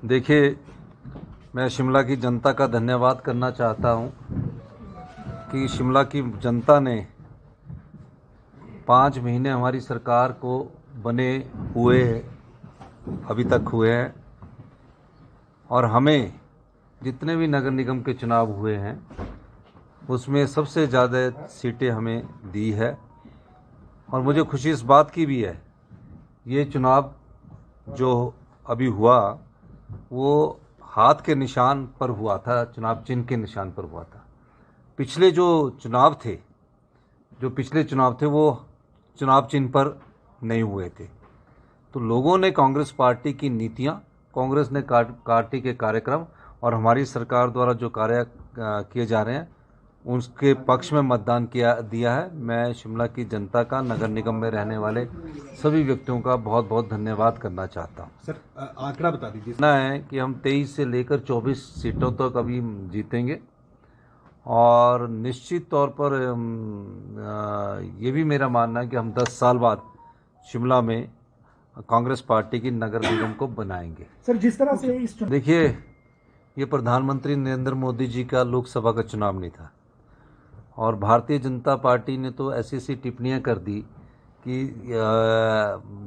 देखिए, मैं शिमला की जनता का धन्यवाद करना चाहता हूं कि शिमला की जनता ने 5 महीने हमारी सरकार को बने हुए अभी तक हुए हैं और हमें जितने भी नगर निगम के चुनाव हुए हैं उसमें सबसे ज़्यादा सीटें हमें दी है। और मुझे खुशी इस बात की भी है, ये चुनाव जो अभी हुआ वो हाथ के निशान पर हुआ था, चुनाव चिन्ह के निशान पर हुआ था। पिछले जो पिछले चुनाव थे वो चुनाव चिन्ह पर नहीं हुए थे। तो लोगों ने कांग्रेस पार्टी की नीतियां, कांग्रेस ने पार्टी के कार्यक्रम और हमारी सरकार द्वारा जो कार्य किए जा रहे हैं उसके पक्ष में मतदान दिया है। मैं शिमला की जनता का, नगर निगम में रहने वाले सभी व्यक्तियों का बहुत बहुत धन्यवाद करना चाहता हूँ। सर, आंकड़ा बता दीजिए। ना है कि हम 23 से लेकर 24 सीटों तक अभी जीतेंगे और निश्चित तौर पर ये भी मेरा मानना है कि हम 10 साल बाद शिमला में कांग्रेस पार्टी की नगर निगम को बनाएंगे। सर, जिस तरह से इस देखिए, ये प्रधानमंत्री नरेंद्र मोदी जी का लोकसभा का चुनाव नहीं था और भारतीय जनता पार्टी ने तो ऐसी ऐसी टिप्पणियां कर दी कि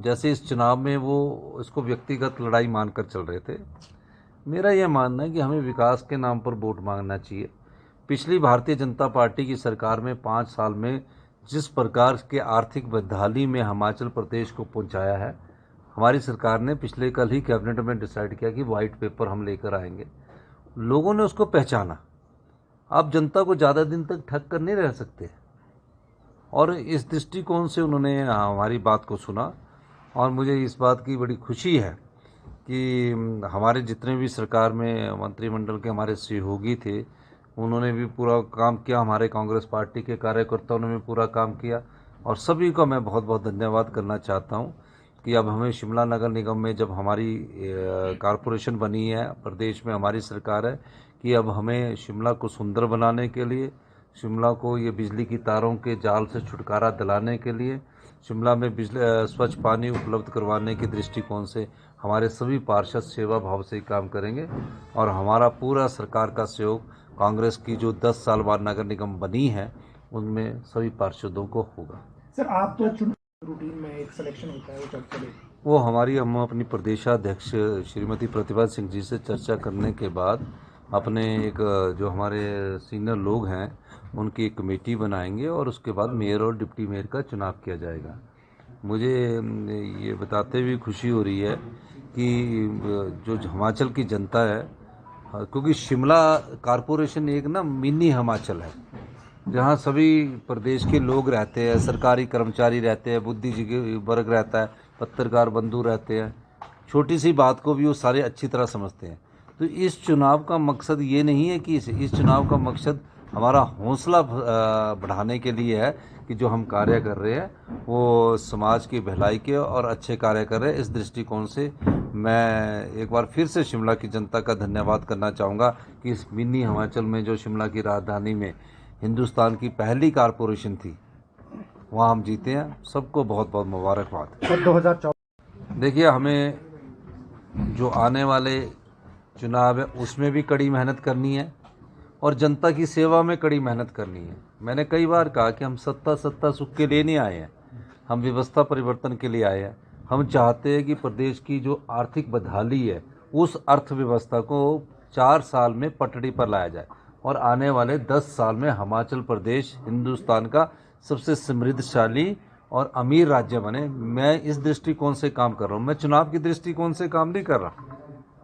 जैसे इस चुनाव में वो इसको व्यक्तिगत लड़ाई मानकर चल रहे थे। मेरा यह मानना है कि हमें विकास के नाम पर वोट मांगना चाहिए। पिछली भारतीय जनता पार्टी की सरकार में 5 साल में जिस प्रकार के आर्थिक बदहाली में हिमाचल प्रदेश को पहुंचाया है, हमारी सरकार ने पिछले कल ही कैबिनेट में डिसाइड किया कि वाइट पेपर हम लेकर आएंगे। लोगों ने उसको पहचाना। आप जनता को ज़्यादा दिन तक ठग कर नहीं रह सकते और इस दृष्टिकोण से उन्होंने हमारी बात को सुना और मुझे इस बात की बड़ी खुशी है कि हमारे जितने भी सरकार में मंत्रिमंडल के हमारे सहयोगी थे उन्होंने भी पूरा काम किया, हमारे कांग्रेस पार्टी के कार्यकर्ताओं ने भी पूरा काम किया और सभी को मैं बहुत बहुत धन्यवाद करना चाहता हूं कि अब हमें शिमला नगर निगम में जब हमारी कारपोरेशन बनी है, प्रदेश में हमारी सरकार है, कि अब हमें शिमला को सुंदर बनाने के लिए, शिमला को ये बिजली की तारों के जाल से छुटकारा दिलाने के लिए, शिमला में स्वच्छ पानी उपलब्ध करवाने के दृष्टिकोण से हमारे सभी पार्षद सेवा भाव से काम करेंगे और हमारा पूरा सरकार का सहयोग कांग्रेस की जो 10 साल बाद नगर निगम बनी है उनमें सभी पार्षदों को होगा। सर, आप तो चुनाव रूटीन में एक सिलेक्शन होता है, वो चर्चा वो हम अपनी प्रदेशाध्यक्ष श्रीमती प्रतिभा सिंह जी से चर्चा करने के बाद अपने एक जो हमारे सीनियर लोग हैं उनकी एक कमेटी बनाएंगे और उसके बाद मेयर और डिप्टी मेयर का चुनाव किया जाएगा। मुझे ये बताते हुए खुशी हो रही है कि जो हिमाचल की जनता है, क्योंकि शिमला कारपोरेशन एक ना मिनी हिमाचल है जहाँ सभी प्रदेश के लोग रहते हैं, सरकारी कर्मचारी रहते हैं, बुद्धिजीवी वर्ग रहता है, पत्रकार बंधु रहते हैं। छोटी सी बात को भी वो सारे अच्छी तरह समझते हैं। तो इस चुनाव का मकसद ये नहीं है कि इस चुनाव का मकसद हमारा हौसला बढ़ाने के लिए है कि जो हम कार्य कर रहे हैं वो समाज की भलाई के और अच्छे कार्य कर रहे हैं। इस दृष्टिकोण से मैं एक बार फिर से शिमला की जनता का धन्यवाद करना चाहूँगा कि इस मिनी हिमाचल में जो शिमला की राजधानी में हिंदुस्तान की पहली कारपोरेशन थी वहाँ हम जीते हैं। सबको बहुत बहुत मुबारकबाद। 2024 देखिए, हमें जो आने वाले चुनाव है उसमें भी कड़ी मेहनत करनी है और जनता की सेवा में कड़ी मेहनत करनी है। मैंने कई बार कहा कि हम सत्ता सुख के लिए नहीं आए हैं, हम व्यवस्था परिवर्तन के लिए आए हैं। हम चाहते हैं कि प्रदेश की जो आर्थिक बदहाली है उस अर्थव्यवस्था को 4 साल में पटड़ी पर लाया जाए और आने वाले 10 साल में हिमाचल प्रदेश हिंदुस्तान का सबसे समृद्धशाली और अमीर राज्य बने। मैं इस दृष्टिकोण से काम कर रहा हूँ। मैं चुनाव की दृष्टिकोण से काम नहीं कर रहा।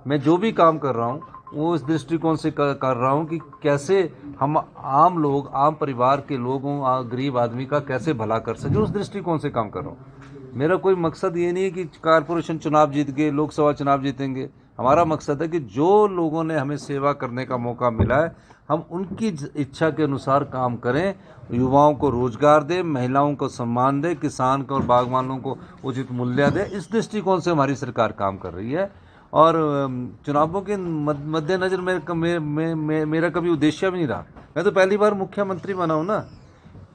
मैं जो भी काम कर रहा हूँ वो इस दृष्टिकोण से कर रहा हूँ कि कैसे हम आम लोग, आम परिवार के लोगों, गरीब आदमी का कैसे भला कर सके, उस दृष्टिकोण से काम कर रहा हूँ। मेरा कोई मकसद ये नहीं है कि कारपोरेशन चुनाव जीत गए, लोकसभा चुनाव जीतेंगे। हमारा मकसद है कि जो लोगों ने हमें सेवा करने का मौका मिला है हम उनकी इच्छा के अनुसार काम करें, युवाओं को रोजगार दें, महिलाओं को सम्मान दें, किसान को और बागवानों को उचित मूल्य दें। इस दृष्टिकोण से हमारी सरकार काम कर रही है और चुनावों के मद्देनजर मेरा कभी उद्देश्य भी नहीं रहा। मैं तो पहली बार मुख्यमंत्री बना हूँ ना।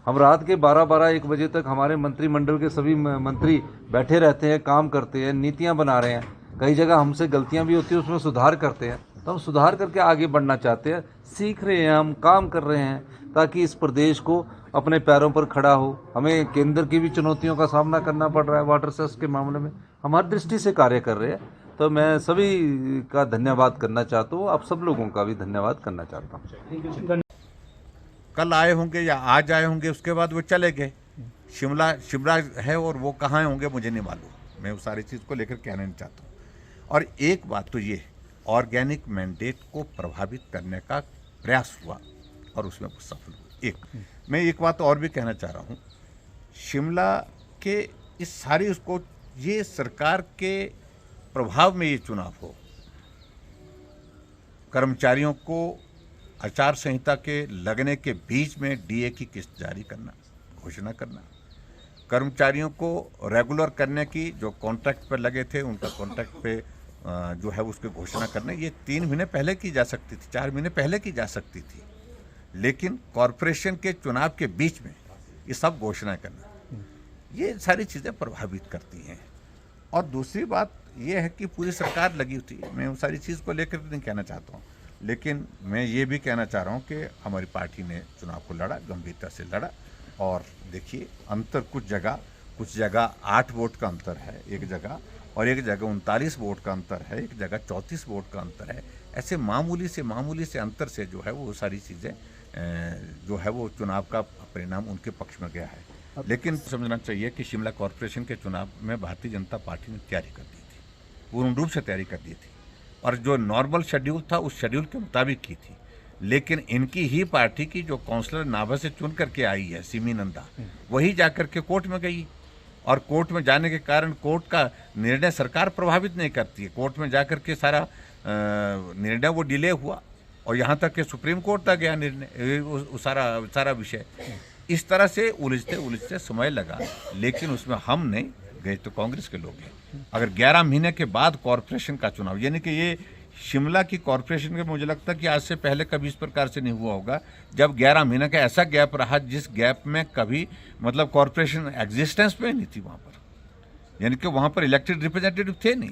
हम रात के 12-1 बजे तक हमारे मंत्रिमंडल के सभी मंत्री बैठे रहते हैं, काम करते हैं, नीतियां बना रहे हैं। कई जगह हमसे गलतियां भी होती है, उसमें सुधार करते हैं, तो हम सुधार करके आगे बढ़ना चाहते हैं। सीख रहे हैं, हम काम कर रहे हैं ताकि इस प्रदेश को अपने पैरों पर खड़ा हो। हमें केंद्र की भी चुनौतियों का सामना करना पड़ रहा है वाटर सेस के मामले में, हम हर दृष्टि से कार्य कर रहे हैं। तो मैं सभी का धन्यवाद करना चाहता हूँ, आप सब लोगों का भी धन्यवाद करना चाहता हूँ। कल आए होंगे या आज आए होंगे, उसके बाद वो चले गए। शिमला है और वो कहाँ होंगे मुझे नहीं मालूम। मैं उस सारी चीज़ को लेकर कहना नहीं चाहता हूँ। और एक बात तो ये, ऑर्गेनिक मैंडेट को प्रभावित करने का प्रयास हुआ और उसमें वो सफल हुआ। मैं एक बात और भी कहना चाह रहा हूँ, शिमला के इस सारी उसको, ये सरकार के प्रभाव में ये चुनाव हो, कर्मचारियों को आचार संहिता के लगने के बीच में डीए की किस्त जारी करना, घोषणा करना, कर्मचारियों को रेगुलर करने की, जो कॉन्ट्रैक्ट पर लगे थे उनका कॉन्ट्रैक्ट पे जो है उसकी घोषणा करना, ये 3 महीने पहले की जा सकती थी, 4 महीने पहले की जा सकती थी, लेकिन कॉरपोरेशन के चुनाव के बीच में ये सब घोषणा करना, ये सारी चीज़ें प्रभावित करती हैं। और दूसरी बात ये है कि पूरी सरकार लगी होती है। मैं उस सारी चीज़ को लेकर नहीं कहना चाहता हूँ, लेकिन मैं ये भी कहना चाह रहा हूँ कि हमारी पार्टी ने चुनाव को लड़ा, गंभीरता से लड़ा। और देखिए, अंतर कुछ जगह 8 वोट का अंतर है एक जगह, और एक जगह 39 वोट का अंतर है, एक जगह 34 वोट का अंतर है। ऐसे मामूली से अंतर से जो है वो सारी चीज़ें जो है वो चुनाव का परिणाम उनके पक्ष में गया है। लेकिन समझना चाहिए कि शिमला कॉरपोरेशन के चुनाव में भारतीय जनता पार्टी ने तैयारी कर दी थी, पूर्ण रूप से तैयारी कर दी थी, और जो नॉर्मल शेड्यूल था उस शेड्यूल के मुताबिक की थी। लेकिन इनकी ही पार्टी की जो काउंसलर नाभा से चुन करके आई है, सिमी नंदा, वही जाकर के कोर्ट में गई, और कोर्ट में जाने के कारण कोर्ट का निर्णय सरकार प्रभावित नहीं करती है। कोर्ट में जाकर के सारा निर्णय वो डिले हुआ, और यहाँ तक कि सुप्रीम कोर्ट तक गया निर्णय, सारा विषय। इस तरह से उलझते समय लगा, लेकिन उसमें हम नहीं गए तो कांग्रेस के लोग हैं। अगर 11 महीने के बाद कॉरपोरेशन का चुनाव, यानी कि ये शिमला की कॉरपोरेशन के, मुझे लगता है कि आज से पहले कभी इस प्रकार से नहीं हुआ होगा, जब 11 महीने का ऐसा गैप रहा जिस गैप में कभी मतलब कॉरपोरेशन एग्जिस्टेंस में नहीं थी वहाँ पर, यानी कि वहाँ पर इलेक्टेड रिप्रेजेंटेटिव थे नहीं।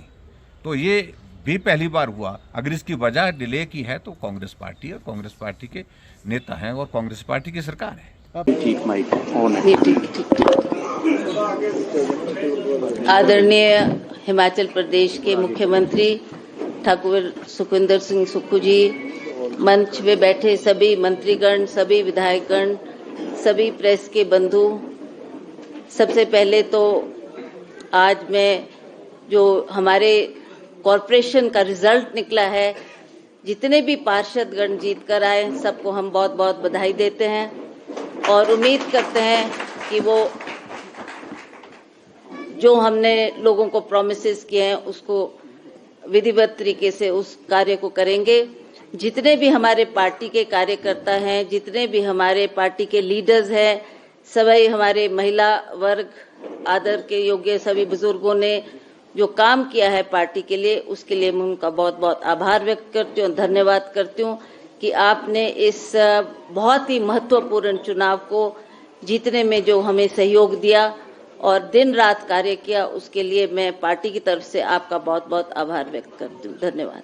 तो ये भी पहली बार हुआ। अगर इसकी वजह डिले की है तो कांग्रेस पार्टी और कांग्रेस पार्टी के नेता हैं और कांग्रेस पार्टी की सरकार है। ठीक माइक ऑन है। आदरणीय हिमाचल प्रदेश के मुख्यमंत्री ठाकुर सुखविंदर सिंह सुक्खू जी, मंच में बैठे सभी मंत्रीगण, सभी विधायकगण, सभी प्रेस के बंधु, सबसे पहले तो आज मैं जो हमारे कॉरपोरेशन का रिजल्ट निकला है, जितने भी पार्षदगण जीत कर आए सबको हम बहुत बहुत बधाई देते हैं और उम्मीद करते हैं कि वो जो हमने लोगों को प्रॉमिसेस किए हैं उसको विधिवत तरीके से उस कार्य को करेंगे। जितने भी हमारे पार्टी के कार्यकर्ता हैं, जितने भी हमारे पार्टी के लीडर्स हैं, सभी हमारे महिला वर्ग, आदर के योग्य सभी बुजुर्गों ने जो काम किया है पार्टी के लिए, उसके लिए मैं उनका बहुत बहुत आभार व्यक्त करती हूँ, धन्यवाद करती हूँ कि आपने इस बहुत ही महत्वपूर्ण चुनाव को जीतने में जो हमें सहयोग दिया और दिन रात कार्य किया, उसके लिए मैं पार्टी की तरफ से आपका बहुत बहुत आभार व्यक्त करती हूँ। धन्यवाद।